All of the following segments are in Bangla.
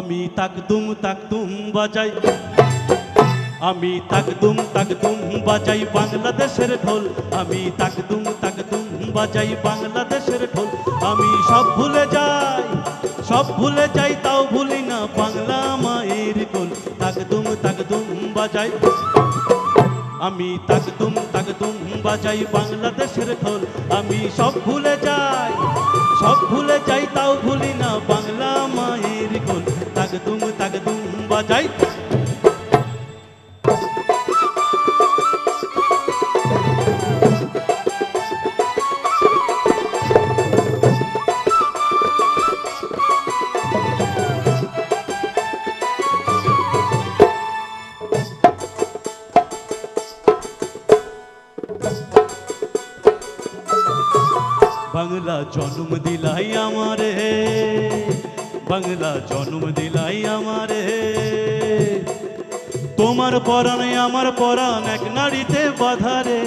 আমি তাকদুম বাজাই, আমি তাকদুম বাজাই বাংলাদেশের ঢোল। আমি তাকদুম বাজাই বাংলাদেশের ঢোল। আমি সব ভুলে যাই তাও ভুলি না বাংলা মায়ের কোল। তাকদুম বাজাই, আমি তাকদুম বাজাই বাংলাদেশের ঢোল। আমি সব ভুলে যাই তাও ভুলি না বাংলা মায়ের কোল। তাকদুম বাজাই। বাংলা জন্ম দিলাই আমারে, বাংলা জন্ম দিলাই আমারে। তোমার পরাণ আমার পরাণ এক নারীতে বাধারে।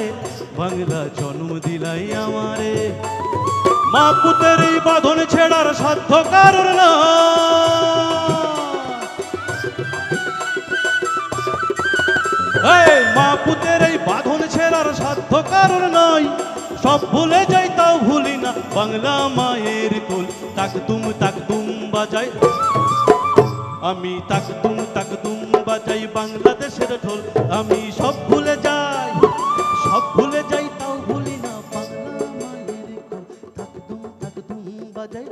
বাংলা জন্ম দিলাই আমারে। মা পুতের এই বাঁধন ছেড়ার সাধ্য কারণ না, মা পুতের এই বাঁধন ছেড়ার সাধ্য কারণ নয়। সব ভুলে যাই তাও ভুলি না বাংলা মায়ের কোল। তাকদুম বাজাই, আমি তাকদুম বাজাই বাংলাদেশের ঢোল। আমি সব ভুলে যাই তাও ভুলি না বাংলা মায়ের কোল। তাকদুম বাজাই।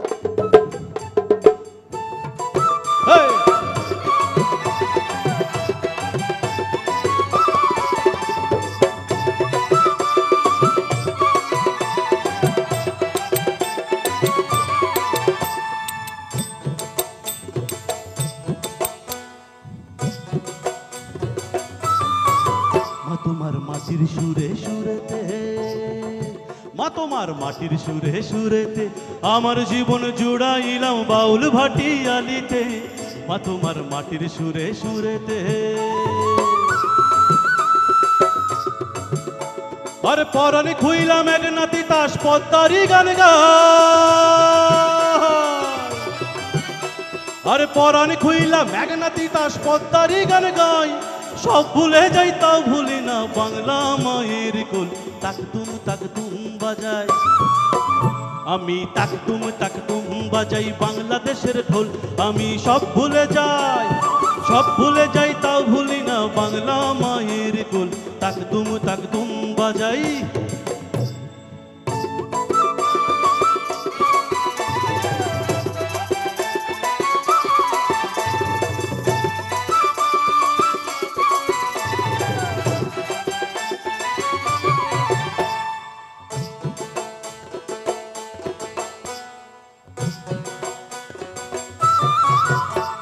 তোমার মাটির সুরে সুরেতে, মা তোমার মাটির সুরে সুরেতে আমার জীবন জুড়াইলাম বাউল ভাটিয়ালিতে। মা তোমার মাটির সুরে সুরেতে, আরে পরাণে খুইলাম এক নাতি তাস পদ্মারি গান গায়। আরে পরাণে খুইলাম এক নাতি তাস পদ্মারি গান গায়। সব ভুলে যাই তাও ভুলি না বাংলা মায়ের কোল। তাকদুম বাজাই, আমি তাকদুম বাজাই বাংলাদেশের ঢোল। আমি সব ভুলে যাই তাও ভুলি না বাংলা মায়ের কোল। তাকদুম বাজাই।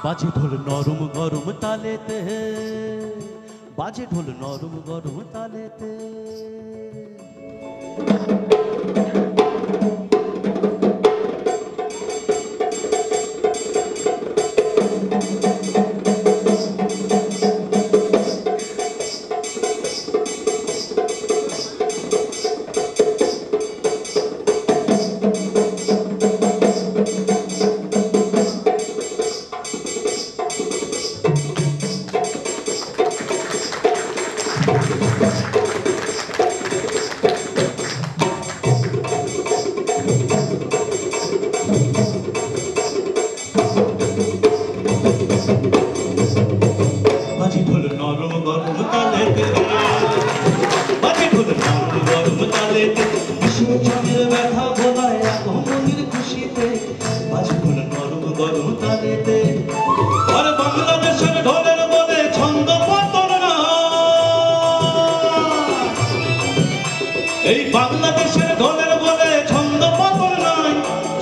বাজে ঢোল নরম গরম তালেতে, বাজে ঢোল নরম গরম তালেতে। বাজে ঢোল নরম গরম তালেতে, বাজে ঢোল নরম গরম তালেতে। বিশ্বজনের ব্যথা ভোলায় এক মনের খুশিতে। বাজে ঢোল নরম গরম তালেতে। আর বাংলাদেশের ঢোলের বলে ছন্দ পতন না, এই বাংলাদেশের ঢোলের বলে ছন্দ পতন নাই।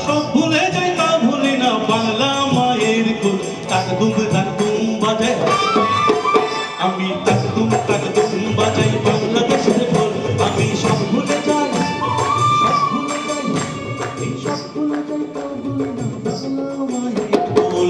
সব ভুলে যাই তা ভুলি না বাংলা মায়ের কোল। তাকদুম বাজাই, আমি তাকদুম বাজাই বাংলাদেশের ঢোল। আমি সব ভুলে যাই তাও ভুলি না বাংলা মায়ের কোল।